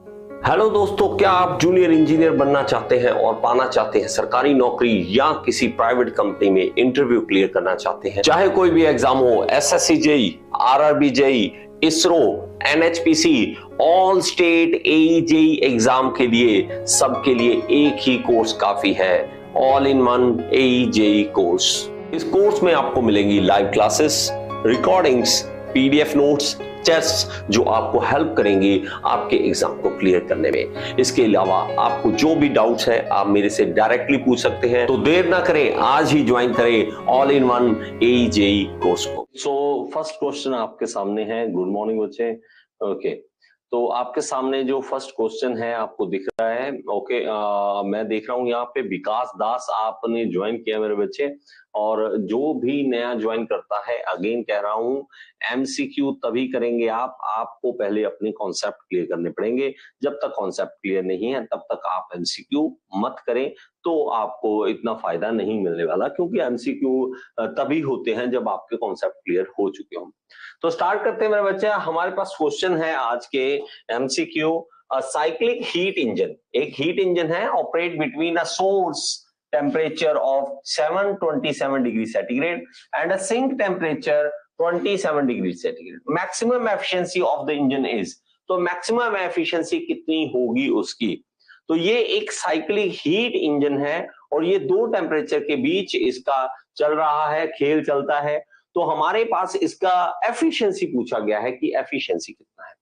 Hello दोस्तों, क्या आप जूनियर इंजीनियर बनना चाहते हैं और पाना चाहते हैं सरकारी नौकरी या किसी प्राइवेट कंपनी में इंटरव्यू क्लियर करना चाहते हैं? चाहे कोई भी एग्जाम हो, SSC JE, RRB JE, ISRO, NHPC, all state AE JE exam के लिए सबके लिए एक ही कोर्स काफी है, all in one AE JE course. इस कोर्स में आपको मिलेंगी live classes, recordings, PDF notes, test जो आपको हेल्प करेंगे आपके एग्जाम को क्लियर करने में। इसके अलावा आपको जो भी डाउट्स है आप मेरे से डायरेक्टली पूछ सकते हैं। तो देर ना करें, आज ही ज्वाइन करें all in one AE JE course को। सो फर्स्ट क्वेश्चन आपके सामने है। गुड मॉर्निंग बच्चे। ओके, तो आपके सामने जो फर्स्ट क्वेश्चन है आपको दिख रहा है। ओके, मैं देख रहा हूँ यहाँ पे विकास दास आपने ज्वाइन किया मेरे बच्चे। और जो भी नया ज्वाइन करता है, अगेन कह रहा हूं, एमसीक्यू तभी करेंगे आपको पहले अपने कॉन्सेप्ट क्लियर करने पड़ेंगे। जब तक कॉन्सेप्ट क्लियर नहीं है तब तक आप एमसीक्यू मत करें, तो आपको इतना फायदा नहीं मिलने वाला, क्योंकि एमसीक्यू तभी होते हैं जब आपके कॉन्सेप्ट क्लियर हो चुके हों। तो स्टार्ट करते हैं मेरे बच्चे। हमारे पास क्वेश्चन है आज के एमसीक्यू। साइक्लिक हीट इंजन, एक हीट इंजन है, operate between a source temperature of 727 degrees centigrade and a sink temperature 27 degrees centigrade. Maximum efficiency of the engine is, तो maximum efficiency कितनी होगी उसकी? तो ये एक साइक्लिक हीट इंजन है और ये दो टेम्परेचर के बीच इसका चल रहा है, खेल चलता है। तो हमारे पास इसका एफिशिएंसी पूछा गया है कि एफिशिएंसी कितना है।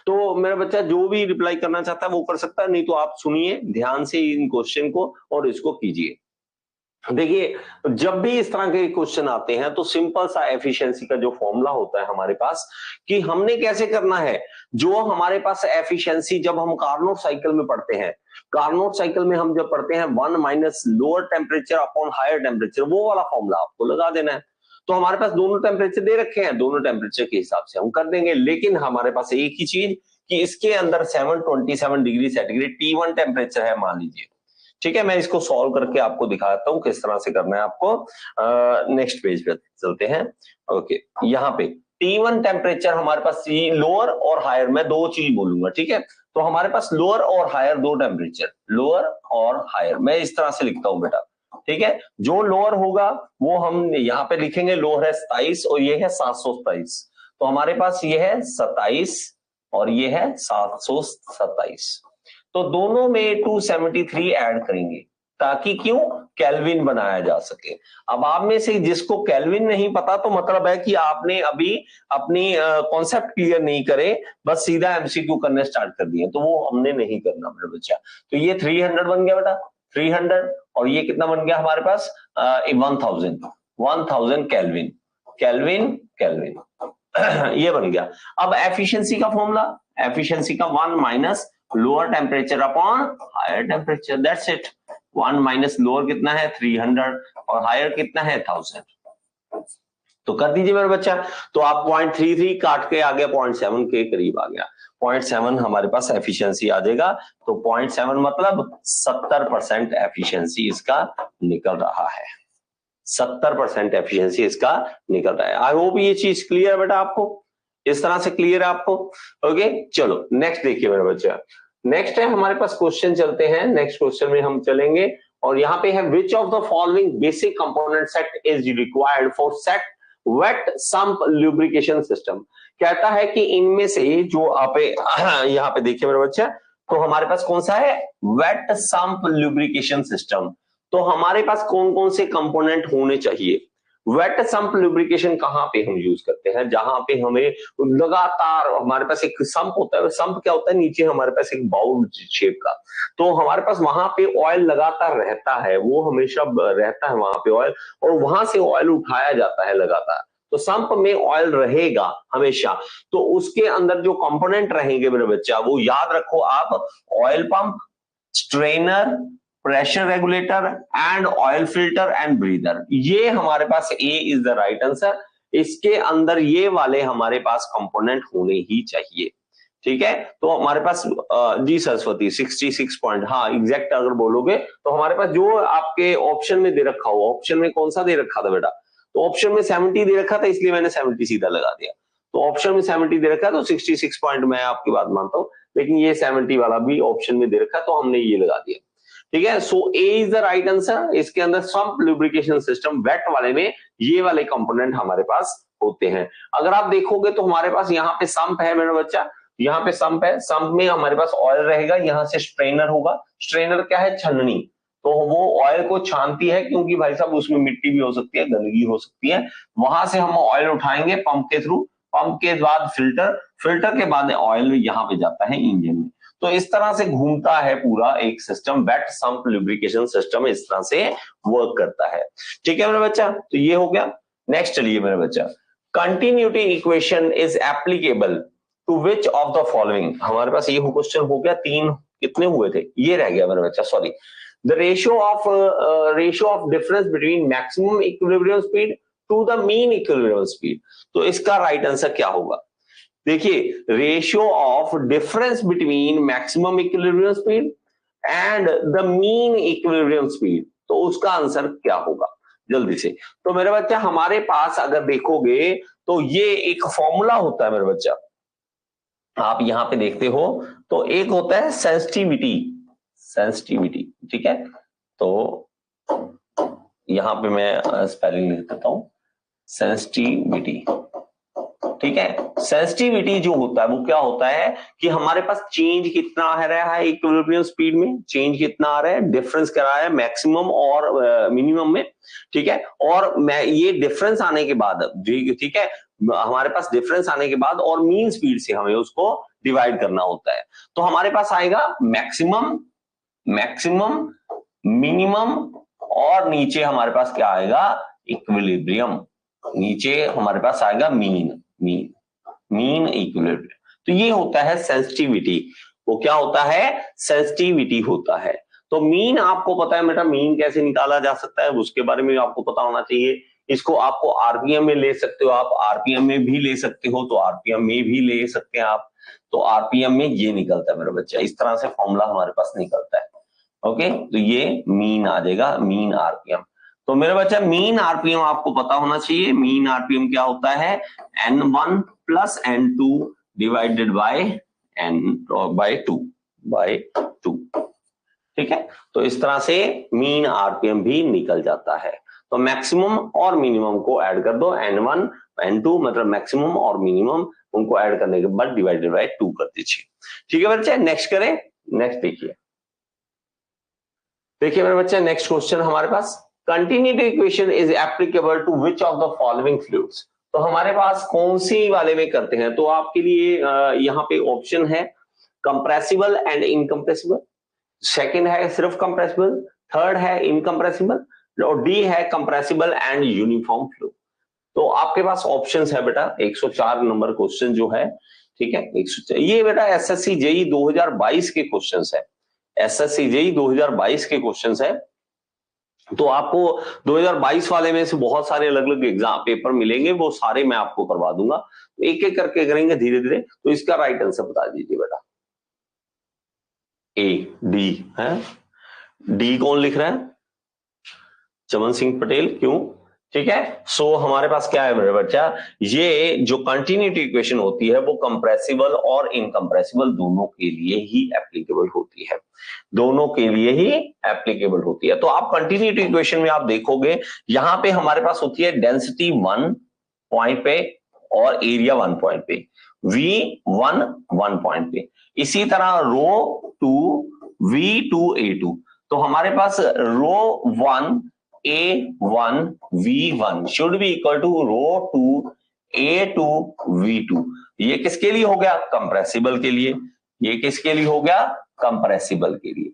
तो मेरा बच्चा जो भी रिप्लाई करना चाहता है वो कर सकता है, नहीं तो आप सुनिए ध्यान से इन क्वेश्चन को और इसको कीजिए। देखिए, जब भी इस तरह के क्वेश्चन आते हैं तो सिंपल सा एफिशिएंसी का जो फॉर्मूला होता है हमारे पास, कि हमने कैसे करना है। जो हमारे पास एफिशिएंसी जब हम कार्नोट साइकिल में पढ़ते हैं, कार्नोट साइकिल में हम जब पढ़ते हैं 1 minus lower temperature upon higher temperature, वो वाला फॉर्मूला आपको लगा देना है। तो हमारे पास दोनों टेम्परेचर दे रखे हैं, दोनों टेम्परेचर के हिसाब से हम कर देंगे। लेकिन हमारे पास एक ही चीज कि इसके अंदर 727 डिग्री सेंटीग्रेड T1 टेम्परेचर है, मान लीजिए। ठीक है, मैं इसको सॉल्व करके आपको दिखाता हूं किस तरह से करना है आपको। नेक्स्ट पेज पे चलते हैं। ओके, यहाँ पे T1 टेम्परेचर हमारे पास लोअर और हायर, मैं दो चीज बोलूंगा, ठीक है। तो हमारे पास लोअर और हायर दो टेम्परेचर, लोअर और हायर, मैं इस तरह से लिखता हूं बेटा, ठीक है। जो लोअर होगा वो हम यहाँ पे लिखेंगे, लोअर है 27 और ये है 727। तो हमारे पास ये है 27 और ये है 727। तो दोनों में 273 ऐड करेंगे, ताकि क्यों, केल्विन बनाया जा सके। अब आप में से जिसको केल्विन नहीं पता, तो मतलब है कि आपने अभी अपनी कॉन्सेप्ट क्लियर नहीं करे, बस सीधा एमसीक्यू करने स्टार्ट कर दिए, तो वो हमने नहीं करना मेरे बच्चा। तो ये 300 बन गया बेटा, 300, और ये कितना बन गया हमारे पास 1000 केल्विन, केल्विन केल्विन ये बन गया। अब एफिशिएंसी का फॉर्मूला, एफिशिएंसी का 1 minus lower temperature upon higher temperature, that's it. 1 minus lower कितना है 300 और हायर कितना है 1000। तो कर दीजिए मेरे बच्चा। तो आप 0.33 काट के आ गया, 0.7 के करीब आ गया, 0.7 हमारे पास एफिशिएंसी आ जाएगा। तो 0.7 मतलब 70% एफिशिएंसी इसका निकल रहा है, 70% एफिशिएंसी इसका निकल रहा है। आई होप ये चीज क्लियर है बेटा आपको, इस तरह से क्लियर है आपको। ओके, चलो नेक्स्ट देखिए मेरे बच्चा। नेक्स्ट है हमारे पास क्वेश्चन, चलते हैं नेक्स्ट क्वेश्चन में हम चलेंगे। और यहाँ पे है, which of the following basic component set is required for set wet sump lubrication system. कहता है कि इनमें से जो आप यहाँ पे देखिए मेरे बच्चा, तो हमारे पास कौन सा है, वेट सम्प ल्यूब्रिकेशन सिस्टम। तो हमारे पास कौन कौन से कंपोनेंट होने चाहिए। वेट सम्प लुब्रिकेशन कहां पे हम यूज करते हैं, जहां पे हमें लगातार, हमारे पास एक संप होता है, संप क्या होता है, नीचे हमारे पास एक बाउल शेप का, तो हमारे पास वहां पे ऑयल लगातार रहता है, वो हमेशा रहता है वहां पे ऑयल, और वहां से ऑयल उठाया जाता है लगातार। तो संप में ऑयल रहेगा हमेशा। तो उसके अंदर जो कंपोनेंट रहेंगे मेरे बच्चा, वो याद रखो आप, oil pump, strainer, pressure regulator and oil filter and breather. ये हमारे पास ए इज द राइट आंसर। इसके अंदर ये वाले हमारे पास कंपोनेंट होने ही चाहिए, ठीक है। तो हमारे पास जी सरस्वती 66 पॉइंट, हाँ एग्जैक्ट अगर बोलोगे तो हमारे पास जो आपके ऑप्शन में दे रखा हो, ऑप्शन में कौन सा दे रखा था बेटा, तो ऑप्शन में 70 दे रखा था, इसलिए मैंने 70 सीधा लगा दिया। तो ऑप्शन में 70 दे रखा है, तो 66 पॉइंट मैं आपकी बात मानता हूँ, लेकिन ये 70 वाला भी ऑप्शन में दे रखा है तो हमने ये लगा दिया। ठीक है, सो ए इज द राइट आंसर। इसके अंदर सम्प लुब्रिकेशन सिस्टम, वेट वाले में ये वाले कंपोनेंट हमारे पास होते हैं। अगर आप देखोगे तो हमारे पास यहाँ पे सम्प है मेरा बच्चा, यहाँ पे सम्प है, सम्प में हमारे पास ऑयल रहेगा, यहाँ से स्ट्रेनर होगा। स्ट्रेनर क्या है? छन्नी। तो वो ऑयल को छानती है, क्योंकि भाई साहब उसमें मिट्टी भी हो सकती है, गंदगी हो सकती है। वहां से हम ऑयल उठाएंगे पंप के थ्रू, पंप के बाद फिल्टर, फिल्टर के बाद ऑयल यहाँ पे जाता है इंजन में। तो इस तरह से घूमता है पूरा एक system, wet sump lubrication system इस तरह से वर्क करता है। ठीक है मेरा बच्चा, तो ये हो गया। नेक्स्ट चलिए मेरा बच्चा, continuity equation is applicable to which of the following. हमारे पास ये क्वेश्चन हो गया, तीन कितने हुए थे, ये रह गया मेरा बच्चा, sorry. The ratio of difference between maximum equilibrium speed to the mean equilibrium speed. तो इसका राइट आंसर क्या होगा? देखिए, ratio of difference between maximum equilibrium speed and the mean equilibrium speed, तो उसका आंसर क्या होगा जल्दी से। तो मेरे बच्चा हमारे पास अगर देखोगे तो ये एक फॉर्मूला होता है मेरे बच्चा, आप यहां पे देखते हो तो एक होता है सेंसिटिविटी, सेंसिटिविटी। ठीक है, तो यहां पे मैं स्पेलिंग लिख देता हूं, सेंसिटिविटी। ठीक है, सेंसिटिविटी जो होता है वो क्या होता है कि हमारे पास चेंज कितना आ रहा है इक्विलिब्रियम स्पीड में, चेंज कितना आ रहा है, डिफरेंस क्या रहा है मैक्सिमम और मिनिमम में। ठीक है, और मैं ये डिफरेंस आने के बाद, ठीक है, हमारे पास डिफरेंस आने के बाद और मीन स्पीड से हमें उसको डिवाइड करना होता है। तो हमारे पास आएगा मैक्सिमम, मैक्सिमम, मिनिमम, और नीचे हमारे पास क्या आएगा? इक्विलिब्रियम। नीचे हमारे पास आएगा मीन, मीन इक्विलिब्रियम। तो ये होता है सेंसिटिविटी। वो क्या होता है? सेंसिटिविटी होता है। तो मीन आपको पता है बेटा, मीन कैसे निकाला जा सकता है उसके बारे में आपको पता होना चाहिए। इसको आपको आरपीएम में ले सकते हो, आप आरपीएम में भी ले सकते हो, तो आरपीएम में भी ले सकते हैं आप। तो आरपीएम में ये निकलता है मेरा बच्चा, इस तरह से फॉर्मूला हमारे पास निकलता है। ओके, तो ये मीन आ जाएगा, मीन आरपीएम। तो मेरा बच्चा मीन आरपीएम आपको पता होना चाहिए। मीन आरपीएम क्या होता है? N1 plus N2 divided by two. ठीक है, तो इस तरह से मीन आरपीएम भी निकल जाता है। तो मैक्सिमम और मिनिमम को ऐड कर दो, N1 N2 मतलब मैक्सिमम और मिनिमम, उनको ऐड करने के बाद डिवाइडेड बाय 2 कर दीजिए। ठीक है बच्चे, नेक्स्ट करें। नेक्स्ट देखिए, देखिए मेरे बच्चे नेक्स्ट क्वेश्चन हमारे पास, continuity equation is applicable to which of the following fluids. तो हमारे पास कौन सी वाले में करते हैं? तो आपके लिए यहाँ पे ऑप्शन है कंप्रेसिबल एंड इनकम्प्रेसिबल, सेकंड है सिर्फ कंप्रेसिबल, थर्ड है इनकम्प्रेसिबल, और डी है कंप्रेसिबल एंड यूनिफॉर्म फ्लो। तो आपके पास ऑप्शंस है बेटा, 104 नंबर क्वेश्चन जो है। ठीक है, 104 ये बेटा एसएससी जेई 2022 के क्वेश्चंस है, एसएससी जेई 2022 के क्वेश्चंस है। तो आपको 2022 वाले में से बहुत सारे अलग अलग एग्जाम पेपर मिलेंगे, वो सारे मैं आपको करवा दूंगा, एक एक करके करेंगे धीरे धीरे। तो इसका राइट आंसर बता दीजिए बेटा। ए, डी है, डी कौन लिख रहा है? चमन सिंह पटेल, क्यों? ठीक है, सो हमारे पास क्या है मेरे बच्चा, ये जो कंटिन्यूटी इक्वेशन होती है वो कंप्रेसिबल और इनकंप्रेसिबल दोनों के लिए ही एप्लीकेबल होती है, दोनों के लिए ही एप्लीकेबल होती है। तो आप कंटिन्यूटी इक्वेशन में आप देखोगे यहाँ पे हमारे पास होती है डेंसिटी 1 पॉइंट पे और एरिया 1 पॉइंट पे, V1 1 पॉइंट पे, इसी तरह रो 2 V2 A2। तो हमारे पास rho 1 A1 V1 should be equal to rho 2 A2 V2। ये किसके लिए हो गया? कंप्रेसिबल के लिए। ये किसके लिए हो गया? कंप्रेसिबल के लिए।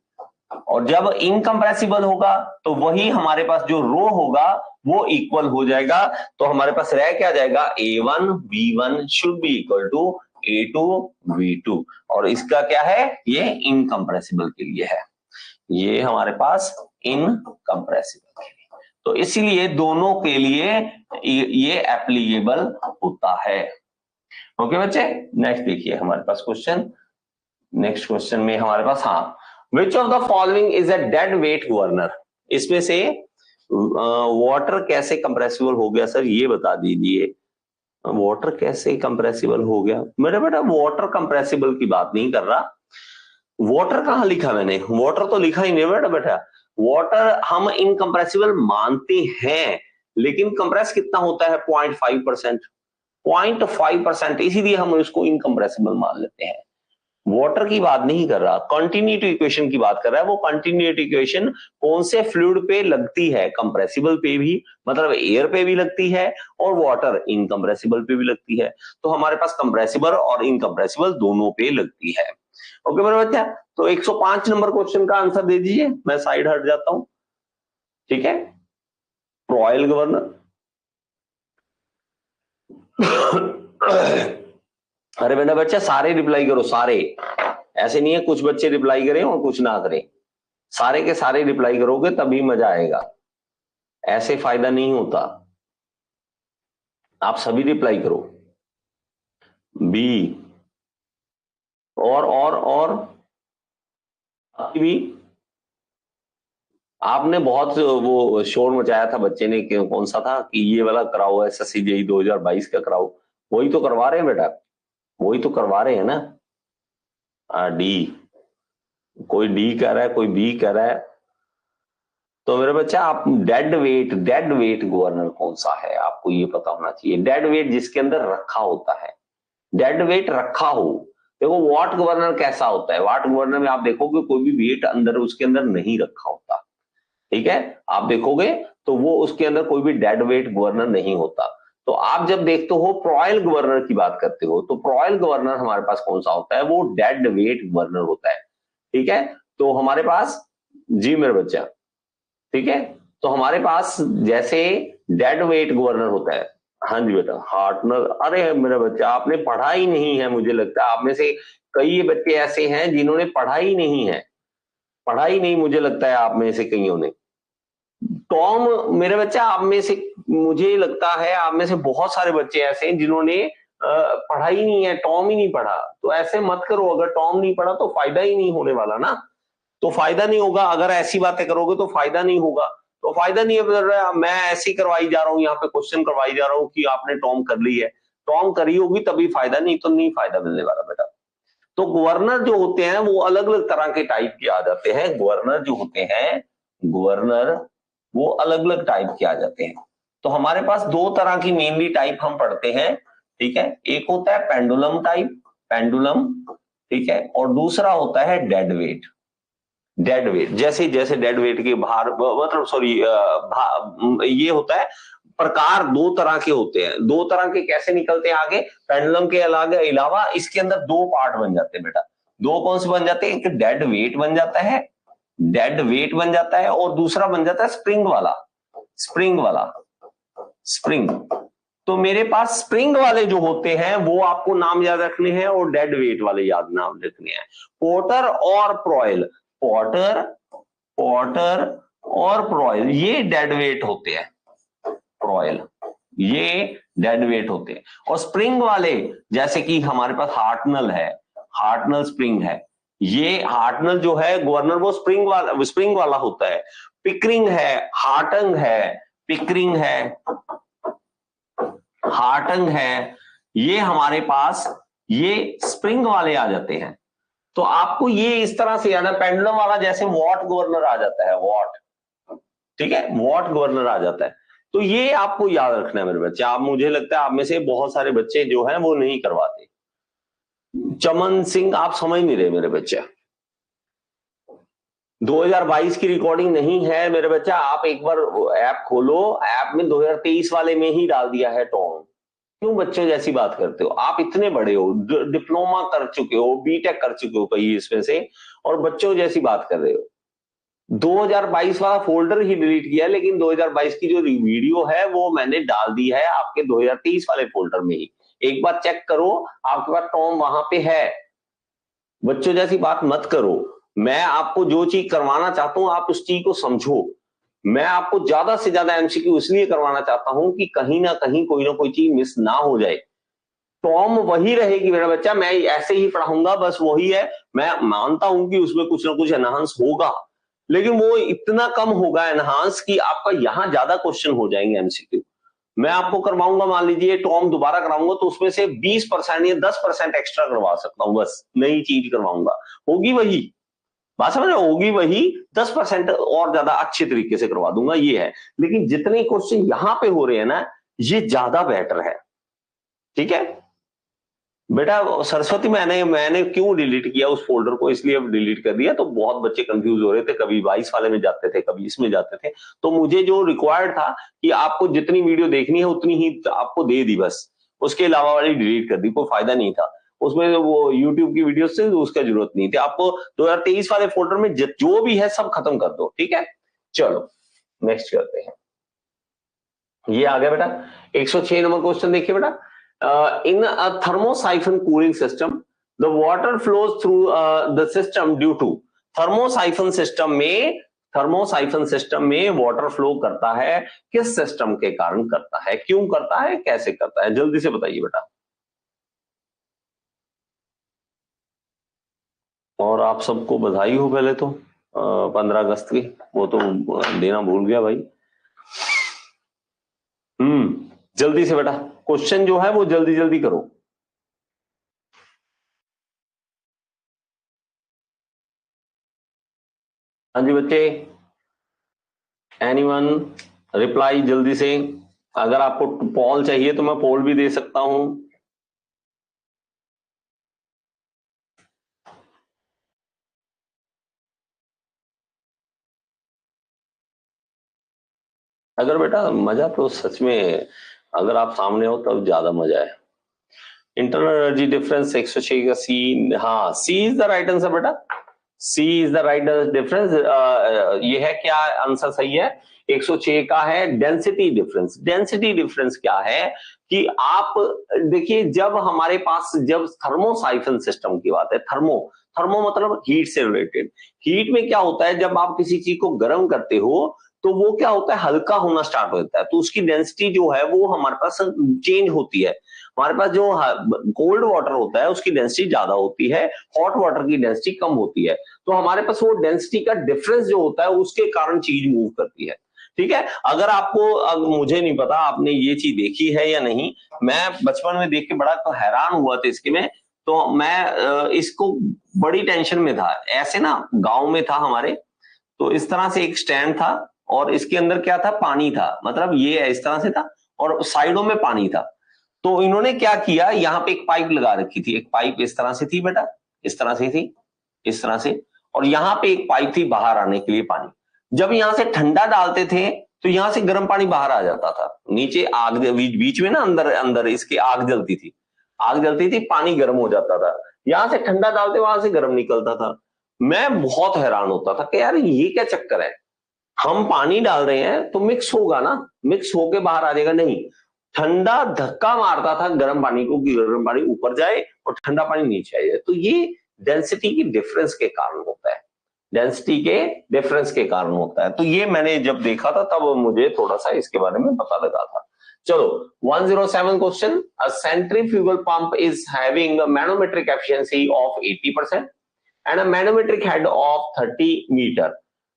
और जब इनकंप्रेसिबल होगा तो वही हमारे पास जो रो होगा वो इक्वल हो जाएगा। तो हमारे पास रह क्या जाएगा? A1 V1 should be equal to A2 V2। और इसका क्या है? ये इनकंप्रेसिबल के लिए है, ये हमारे पास इनकंप्रेसिबल के लिए। तो इसीलिए दोनों के लिए ये एप्लीकेबल होता है। ओके बच्चे, नेक्स्ट देखिए हमारे पास क्वेश्चन। नेक्स्ट क्वेश्चन में हमारे पास, हाँ, विच of the following is a dead weight governor. इसमें से वाटर कैसे कंप्रेसिबल हो गया सर, ये बता दीजिए। वाटर कैसे कंप्रेसिबल हो गया? मेरा बेटा वाटर कंप्रेसिबल की बात नहीं कर रहा, वाटर कहाँ लिखा मैंने, वाटर तो लिखा ही नहीं बेटा। बेटा वाटर हम इनकंप्रेसिबल मानते हैं, लेकिन कंप्रेस कितना होता है, 0.5%। 0.5%, इसीलिए हम उसको इनकंप्रेसिबल मान लेते हैं। वाटर की बात नहीं कर रहा, कंटिन्यूटी इक्वेशन की बात कर रहा है। वो कंटिन्यूटी इक्वेशन कौन से फ्लूइड पे लगती है, कंप्रेसिबल पे भी, मतलब एयर पे भी लगती है, और वाटर इनकंप्रेसिबल पे भी लगती है। तो हमारे पास कंप्रेसिबल और इनकंप्रेसिबल दोनों पे लगती है। ओके मेरे बच्चा, तो 105 नंबर क्वेश्चन का आंसर दे दीजिए, मैं साइड हट जाता हूं। ठीक है, रॉयल गवर्नर। अरे मेरा बच्चा सारे रिप्लाई करो, सारे, ऐसे नहीं है कुछ बच्चे रिप्लाई करें और कुछ ना करें। सारे के सारे रिप्लाई करोगे तभी मजा आएगा, ऐसे फायदा नहीं होता। आप सभी रिप्लाई करो। बी, और भी। आपने बहुत वो शोर मचाया था बच्चे ने, कौन सा था कि ये वाला कराओ, एसएससी जेईई 2022 का कराओ। वही तो करवा रहे हैं बेटा, वही तो करवा रहे हैं ना। डी, कोई डी कह रहा है, कोई बी कह रहा है। तो मेरे बच्चा आप डेड वेट गवर्नर कौन सा है आपको ये पता होना चाहिए। डेड वेट जिसके अंदर रखा होता है, डेड वेट रखा हो। देखो वॉट गवर्नर कैसा होता है, वॉट गवर्नर में आप देखोगे कोई भी वेट अंदर उसके अंदर नहीं रखा होता। ठीक है, आप देखोगे तो वो उसके अंदर कोई भी डेड वेट गवर्नर नहीं होता। तो आप जब देखते हो प्रॉयल गवर्नर की बात करते हो, तो प्रॉयल गवर्नर हमारे पास कौन सा होता है, वो डेड वेट गवर्नर होता है। ठीक है, तो हमारे पास, जी मेरे बच्चा, ठीक है, तो हमारे पास जैसे डेड वेट गवर्नर होता है। हाँ जी बेटा, हार्टनर। अरे मेरा बच्चा आपने पढ़ा ही नहीं है, मुझे लगता है आप में से कई बच्चे ऐसे हैं जिन्होंने पढ़ा ही नहीं है, पढ़ा ही नहीं, मुझे लगता है आप में से कईयों ने। टॉम, मेरे बच्चा आप में से, मुझे लगता है आप में से बहुत सारे बच्चे ऐसे हैं जिन्होंने पढ़ा ही नहीं है, टॉम ही नहीं पढ़ा। तो ऐसे मत करो, अगर टॉम नहीं पढ़ा तो फायदा ही नहीं होने वाला ना, तो फायदा नहीं होगा। अगर ऐसी बातें करोगे तो फायदा नहीं होगा, तो फायदा नहीं है। मैं ऐसी करवाई जा रहा हूँ, यहाँ पे क्वेश्चन करवाई जा रहा हूँ कि आपने टॉम कर ली है, टॉम करी होगी तभी फायदा, नहीं तो नहीं फायदा मिलने वाला बेटा। तो गवर्नर जो होते हैं वो अलग अलग तरह के टाइप के आ जाते हैं, गवर्नर जो होते हैं, गवर्नर वो अलग अलग टाइप के आ जाते हैं। तो हमारे पास दो तरह की मेनली टाइप हम पढ़ते हैं। ठीक है, एक होता है पेंडुलम टाइप, पेंडुलम, ठीक है, और दूसरा होता है डेड वेट। डेड वेट, जैसे जैसे डेड वेट के बाहर, मतलब सॉरी, ये होता है, प्रकार दो तरह के होते हैं। दो तरह के कैसे निकलते हैं आगे, पेंडुलम के अलावा इसके अंदर दो पार्ट बन जाते हैं बेटा। दो कौन से बन जाते हैं, एक डेड वेट बन जाता है, डेड वेट बन जाता है, और दूसरा बन जाता है स्प्रिंग वाला, स्प्रिंग वाला, स्प्रिंग। तो मेरे पास स्प्रिंग वाले जो होते हैं वो आपको नाम याद रखने हैं, और डेड वेट वाले याद नाम रखने हैं, पोर्टर और प्रॉयल। पोर्टर, पोर्टर और प्रॉयल ये डेड वेट होते हैं, प्रॉयल ये डेड वेट होते हैं। और स्प्रिंग वाले जैसे कि हमारे पास हार्टनल है, हार्टनल स्प्रिंग है, ये हार्टनल जो है गवर्नर वो स्प्रिंग वाला होता है। पिकरिंग है, हार्टंग है, पिकरिंग है, हार्टंग है, ये हमारे पास ये स्प्रिंग वाले आ जाते हैं। तो आपको ये इस तरह से याद है, पेंडुलम वाला जैसे वॉट गवर्नर आ जाता है, वॉट, ठीक है, वॉट गवर्नर आ जाता है। तो ये आपको याद रखना है मेरे बच्चे। आप, मुझे लगता है आप में से बहुत सारे बच्चे जो हैं वो नहीं करवाते। चमन सिंह, आप समझ नहीं रहे मेरे बच्चे, 2022 की रिकॉर्डिंग नहीं है मेरे बच्चा। आप एक बार ऐप खोलो, ऐप में 2023 वाले में ही डाल दिया है टॉम। क्यों बच्चों जैसी बात करते हो, आप इतने बड़े हो, डिप्लोमा कर चुके हो, बीटेक कर चुके हो कई इसमें से, और बच्चों जैसी बात कर रहे हो। 2022 वाला फोल्डर ही डिलीट किया, लेकिन 2022 की जो वीडियो है वो मैंने डाल दी है आपके 2023 वाले फोल्डर में ही। एक बार चेक करो, आपके पास टॉम वहां पे है। बच्चों जैसी बात मत करो। मैं आपको जो चीज करवाना चाहता हूं आप उस चीज को समझो। मैं आपको ज्यादा से ज्यादा एमसीक्यू इसलिए करवाना चाहता हूं कि कहीं ना कोई चीज मिस ना हो जाए। टॉम वही रहेगी मेरा बच्चा, मैं ऐसे ही पढ़ाऊंगा, बस वही है। मैं मानता हूं कि उसमें कुछ ना कुछ एनहांस होगा, लेकिन वो इतना कम होगा एनहांस कि आपका यहां ज्यादा क्वेश्चन हो जाएंगे एमसीक्यू। मैं आपको करवाऊंगा, मान लीजिए टॉम दोबारा कराऊंगा तो उसमें से 20% या 10% एक्स्ट्रा करवा सकता हूं, बस नई चीज करवाऊंगा, होगी वही बात, समझ रहे हो? होगी वही, 10% और ज्यादा अच्छे तरीके से करवा दूंगा, ये है। लेकिन जितने क्वेश्चन यहां पे हो रहे हैं ना, ये ज्यादा बेटर है। ठीक है बेटा, सरस्वती मैंने क्यों डिलीट किया उस फोल्डर को, इसलिए अब डिलीट कर दिया, तो बहुत बच्चे कंफ्यूज हो रहे थे, कभी 22 वाले में जाते थे, कभी इसमें जाते थे, तो मुझे जो रिक्वायर्ड था कि आपको जितनी वीडियो देखनी है उतनी ही आपको दे दी, बस उसके अलावा वाली डिलीट कर दी, कोई फायदा नहीं था उसमें, वो यूट्यूब की वीडियो से उसका जरूरत नहीं थी आपको। 2023 वाले फोल्डर में जो भी है सब खत्म कर दो, ठीक है। चलो नेक्स्ट करते हैं, ये आ गया बेटा 106 नंबर क्वेश्चन, देखिए बेटा, in a thermosiphon cooling system the water flows through the system due to thermosiphon system में वाटर फ्लो करता है, किस सिस्टम के कारण करता है, क्यों करता है, कैसे करता है, जल्दी से बताइए बेटा। और आप सबको बधाई हो पहले तो 15 अगस्त की, वो तो देना भूल गया भाई। जल्दी से बेटा क्वेश्चन जो है वो जल्दी जल्दी करो। हाँ जी बच्चे, एनीवन रिप्लाई जल्दी से, अगर आपको पोल चाहिए तो मैं पोल भी दे सकता हूं। अगर बेटा मजा तो सच में, अगर आप सामने हो तब ज्यादा मजा है। इंटरनल एनर्जी डिफरेंस 106 का सी, हाँ सी इज द राइट आंसर बेटा, C is the right difference. ये है क्या आंसर सही है, 106 का है डेंसिटी डिफरेंस। डेंसिटी डिफरेंस क्या है कि आप देखिए, जब हमारे पास जब थर्मोसाइफन सिस्टम की बात है, थर्मो थर्मो मतलब हीट से रिलेटेड, हीट में क्या होता है, जब आप किसी चीज को गर्म करते हो तो वो क्या होता है, हल्का होना स्टार्ट होता है, तो उसकी डेंसिटी जो है वो हमारे पास चेंज होती है। हमारे पास जो कोल्ड वाटर होता है उसकी डेंसिटी ज्यादा होती है, हॉट वाटर की डेंसिटी कम होती है, तो हमारे पास वो डेंसिटी का डिफरेंस जो होता है उसके कारण चीज मूव करती है। ठीक है, अगर आपको, मुझे नहीं पता आपने ये चीज देखी है या नहीं, मैं बचपन में देख के बड़ा तो हैरान हुआ था इसके में, तो मैं इसको बड़ी टेंशन में था। ऐसे ना गांव में था हमारे, तो इस तरह से एक स्टैंड था और इसके अंदर क्या था, पानी था, मतलब ये इस तरह से था और साइडों में पानी था। तो इन्होंने क्या किया, यहाँ पे एक पाइप लगा रखी थी, एक पाइप इस तरह से थी बेटा, इस तरह से थी, इस तरह से, और यहाँ पे एक पाइप थी बाहर आने के लिए पानी। जब यहाँ से ठंडा डालते थे तो यहाँ से गर्म पानी बाहर आ जाता था, नीचे आग बीच में ना, अंदर अंदर इसके आग जलती थी, आग जलती थी, पानी गर्म हो जाता था, यहाँ से ठंडा डालते वहां से गर्म निकलता था। मैं बहुत हैरान होता था कि यार ये क्या चक्कर है, हम पानी डाल रहे हैं तो मिक्स होगा ना, मिक्स होके बाहर आ जाएगा, नहीं, ठंडा धक्का मारता था गर्म पानी को कि गर्म पानी ऊपर जाए और ठंडा पानी नीचे आ जाए। तो ये डेंसिटी की डिफरेंस के कारण होता है, डेंसिटी के डिफरेंस के कारण होता है। तो ये मैंने जब देखा था तब मुझे थोड़ा सा इसके बारे में पता लगा था। चलो 107 question, a centrifugal pump is having manometric efficiency of 80% and a manometric head of 30 meter.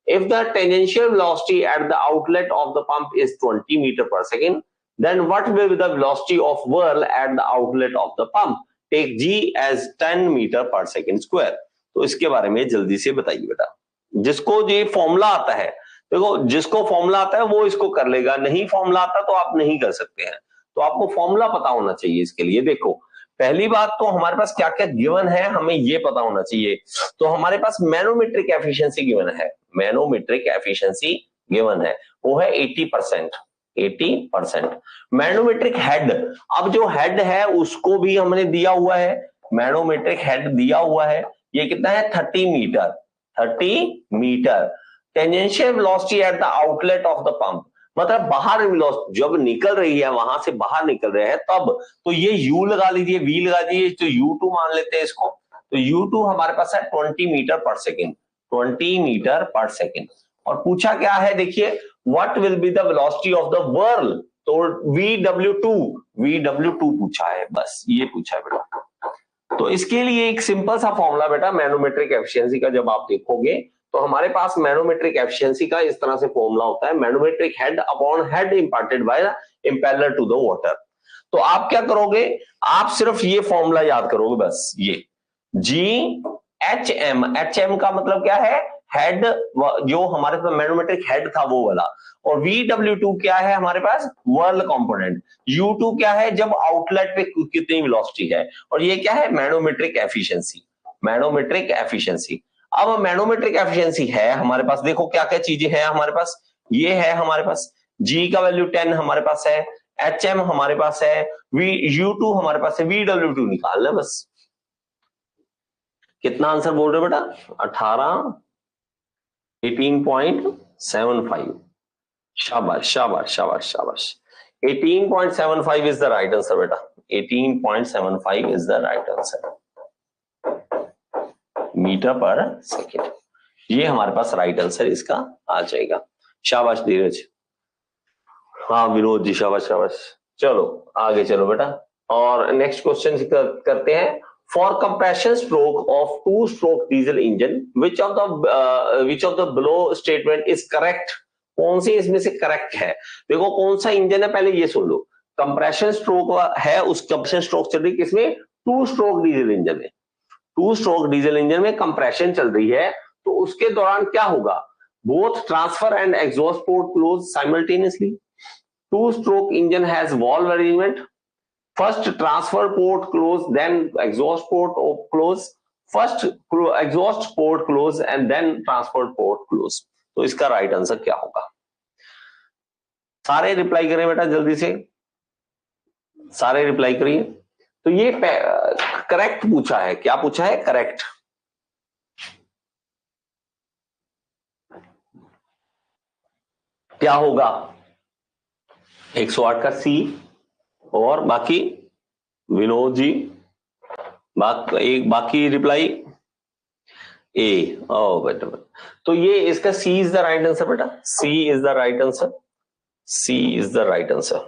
If the tangential velocity at the outlet of the pump is 20 meter per second, then what will be the velocity of whirl at the outlet of the pump? Take G as 10 meter per second square. तो इसके बारे में जल्दी से बताइए बेटा, जिसको ये फॉर्मूला आता है, देखो जिसको फॉर्मूला आता है वो इसको कर लेगा, नहीं फॉर्मूला आता तो आप नहीं कर सकते हैं, तो आपको फॉर्मूला पता होना चाहिए इसके लिए। देखो पहली बात तो हमारे पास क्या क्या गिवन है हमें ये पता होना चाहिए। तो हमारे पास मैनोमेट्रिक एफिशिएंसी गिवन है, मैनोमेट्रिक एफिशिएंसी गिवन है, वो है 80%, 80%। मैनोमेट्रिक हेड, अब जो हेड है उसको भी हमने दिया हुआ है, मैनोमेट्रिक हेड दिया हुआ है, ये कितना है 30 metre, 30 metre. Tangential velocity at the outlet of the pump, मतलब बाहर जब निकल रही है वहां से बाहर निकल रहे हैं तब, तो ये U लगा लीजिए, V लगा दीजिए, तो U2 मान लेते हैं इसको, तो U2 हमारे पास है 20 metre per second, 20 metre per second. और पूछा क्या है देखिए, what will be the velocity of the whirl, तो VW2 पूछा है, बस ये पूछा है बेटा। तो इसके लिए एक सिंपल सा फॉर्मूला बेटा मैनोमेट्रिक एफिशिएंसी का, जब आप देखोगे तो हमारे पास मैनोमेट्रिक एफिशिएंसी का इस तरह से फॉर्मूला होता है, manometric head upon head imparted by the impeller to the water. तो आप क्या करोगे, आप सिर्फ ये फॉर्मूला याद करोगे बस, ये GHM, HM का मतलब क्या है, हेड, जो हमारे पास मैनोमेट्रिक हेड था वो वाला, और VW2 क्या है हमारे पास, वर्ल कंपोनेंट, U2 क्या है, जब आउटलेट पे कितनी वेलोसिटी है, और ये क्या है, मैनोमेट्रिक एफिशिएंसी, मैनोमेट्रिक एफिशिएंसी। अब मैनोमेट्रिक एफिशिएंसी है हमारे पास, देखो क्या क्या चीजें हैं हमारे पास, ये है हमारे पास G का वैल्यू 10 हमारे पास है, HM हमारे पास है, U2 हमारे पास है, VW2 निकालना बस। कितना आंसर बोल रहे हो बेटा, 18.75। शाबाश शाबाश शाबाश शाबाश, 18.75 इज द राइट आंसर बेटा, 18.75 is the right answer, metre per second. ये हमारे पास राइट आंसर इसका आ जाएगा। शाबाश धीरज, हाँ विनोद जी शाबाश शाबाश। चलो आगे चलो बेटा, और नेक्स्ट क्वेश्चन करते हैं। For compression stroke of 2 stroke diesel engine which of the below statement is correct, कौन सी इसमें से करेक्ट है। देखो कौन सा इंजन है, पहले ये सुन लो, कंप्रेशन स्ट्रोक है, उस कंप्रेशन स्ट्रोक चल रही किसमें, 2 स्ट्रोक डीजल इंजन में, 2 स्ट्रोक डीजल इंजन में कंप्रेशन चल रही है, तो उसके दौरान क्या होगा, both transfer and exhaust port close simultaneously, 2 stroke engine has valve arrangement, first transfer port close then exhaust port close, first exhaust port close and then transfer port close। तो इसका राइट आंसर क्या होगा, सारे reply करें बेटा जल्दी से, सारे रिप्लाई करिए। तो ये करेक्ट पूछा है, क्या पूछा है, करेक्ट। क्या होगा, 108 का सी, और बाकी विनोद जी, एक बाकी रिप्लाई ए। ओ बेटा, तो ये इसका C is the right answer बेटा, C is the right answer, C is the right answer.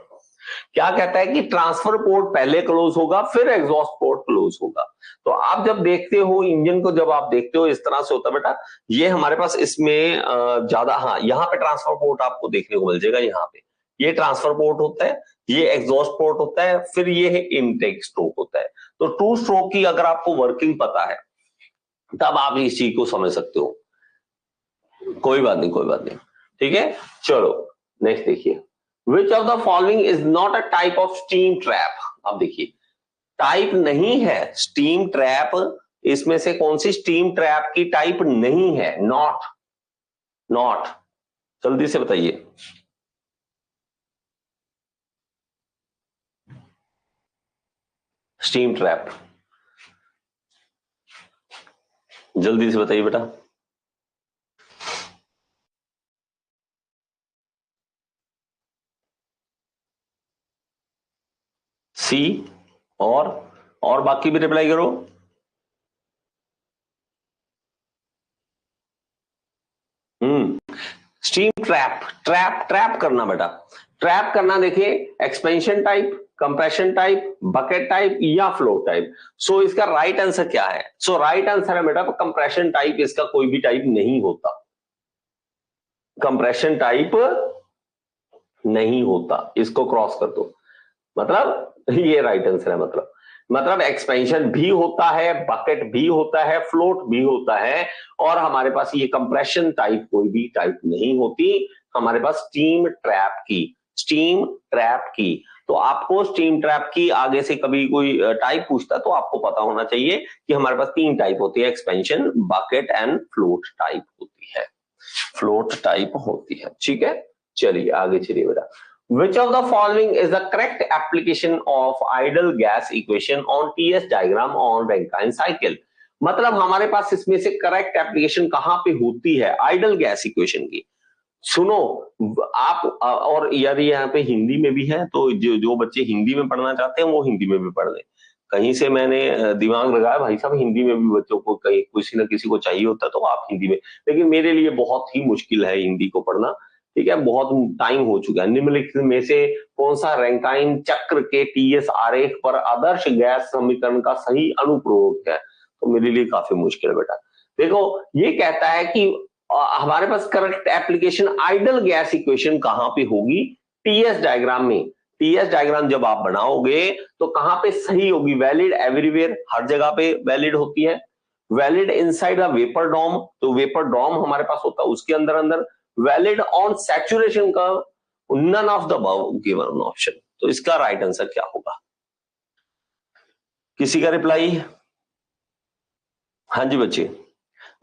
क्या कहता है कि ट्रांसफर पोर्ट पहले क्लोज होगा फिर एग्जॉस्ट पोर्ट क्लोज होगा। तो आप जब देखते हो इंजन को, जब आप देखते हो इस तरह से होता है बेटा, ये हमारे पास इसमें ज्यादा, हाँ यहाँ पे ट्रांसफर पोर्ट आपको देखने को मिल जाएगा, यहाँ पे ये ट्रांसफर पोर्ट होता है, ये एग्जॉस्ट पोर्ट होता है, फिर ये है इनटेक स्ट्रोक होता है। तो 2 स्ट्रोक की अगर आपको वर्किंग पता है तब आप इस चीज को समझ सकते हो, कोई बात नहीं कोई बात नहीं, ठीक है। चलो नेक्स्ट देखिए, विच of the following is not a type of steam trap. अब देखिए टाइप नहीं है स्टीम ट्रैप, इसमें से कौन सी स्टीम ट्रैप की टाइप नहीं है, नॉट, नॉट, जल्दी से बताइए। स्टीम ट्रैप, जल्दी से बताइए बेटा। सी, और बाकी भी रिप्लाई करो। स्टीम ट्रैप, ट्रैप करना बेटा, ट्रैप करना, देखिए expansion type, compression type, bucket type या फ्लो टाइप। सो इसका राइट आंसर क्या है, सो राइट आंसर है बेटा कंप्रेशन टाइप, इसका कोई भी टाइप नहीं होता, कंप्रेशन टाइप नहीं होता, इसको क्रॉस कर दो, मतलब ये राइट आंसर है। मतलब एक्सपेंशन भी होता है, बकेट भी होता है, फ्लोट भी होता है, और हमारे पास ये कंप्रेशन टाइप कोई भी टाइप नहीं होती हमारे पास स्टीम ट्रैप की, स्टीम ट्रैप की। तो आपको स्टीम ट्रैप की आगे से कभी कोई टाइप पूछता तो आपको पता होना चाहिए कि हमारे पास 3 टाइप होती है, expansion, bucket and float type होती है, फ्लोट टाइप होती है, ठीक है। चलिए आगे चलिए बेटा, which of the following is the correct application of ideal gas equation on TS diagram on Rankine cycle। मतलब हमारे पास इसमें से करेक्ट एप्लीकेशन कहां पे होती है आइडल गैस इक्वेशन की। सुनो आप, और यदि यहाँ पे हिंदी में भी है तो जो बच्चे हिंदी में पढ़ना चाहते हैं वो हिंदी में भी पढ़ लें। कहीं से मैंने दिमाग लगाया भाई साहब हिंदी में भी बच्चों को कहीं किसी न किसी को चाहिए होता तो आप हिंदी में, लेकिन मेरे लिए बहुत ही मुश्किल है हिंदी को पढ़ना, ठीक है, बहुत टाइम हो चुका है। निम्नलिखित में से कौन सा रैंकाइन चक्र के टीएस आरेख पर आदर्श गैस समीकरण का सही अनुप्रयोग है, तो मेरे लिए काफी मुश्किल है बेटा। देखो ये कहता है कि हमारे पास correct application ideal gas equation कहां पे होगी? टीएस डायग्राम में। टीएस डायग्राम जब आप बनाओगे तो कहां पे सही होगी? वैलिड एवरीवेयर, हर जगह पे वैलिड होती है। Valid inside the vapour dome, तो वेपर डॉम हमारे पास होता है उसके अंदर अंदर। Valid on saturation curve, none of the above given option. तो इसका राइट आंसर क्या होगा? किसी का रिप्लाई? हाँ जी बच्चे,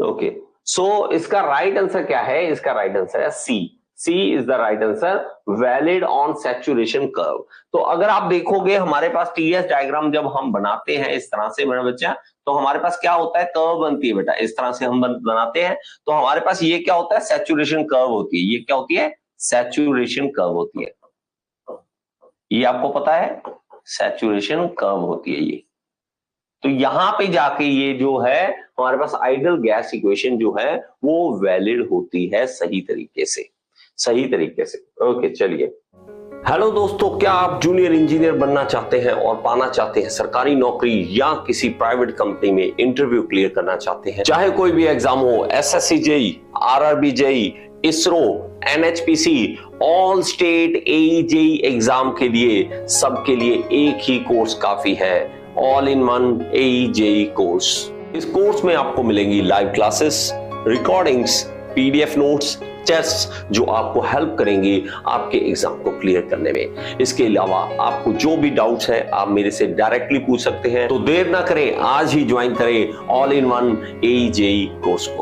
ओके। सो इसका राइट आंसर क्या है? इसका राइट आंसर है C. C is the right answer, valid on saturation curve. तो अगर आप देखोगे हमारे पास टीएस डायग्राम जब हम बनाते हैं इस तरह से मेरा बच्चा, तो हमारे पास क्या होता है? कर्व बनती है बेटा, इस तरह से हम बनाते हैं। तो हमारे पास ये क्या होता है? सैचुरेशन कर्व होती है। ये क्या होती है? सैचुरेशन कर्व होती है। ये आपको पता है, सैचुरेशन कर्व होती है ये। तो यहां पे जाके ये जो है हमारे पास आइडल गैस इक्वेशन जो है वो वैलिड होती है सही तरीके से, सही तरीके से। ओके चलिए। हेलो दोस्तों, क्या आप जूनियर इंजीनियर बनना चाहते हैं और पाना चाहते हैं सरकारी नौकरी या किसी प्राइवेट कंपनी में इंटरव्यू क्लियर करना चाहते हैं? चाहे कोई भी एग्जाम हो, SSC JE, RRB JE, ISRO, NHPC, all state AE JE exam के लिए सबके लिए एक ही कोर्स काफी है, all in one AE JE course. इस कोर्स में आपको मिलेंगी live classes, recordings, PDF notes, test जो आपको हेल्प करेंगे आपके एग्जाम को क्लियर करने में। इसके अलावा आपको जो भी डाउट्स है आप मेरे से डायरेक्टली पूछ सकते हैं। तो देर ना करें, आज ही ज्वाइन करें all in one AE JE course को।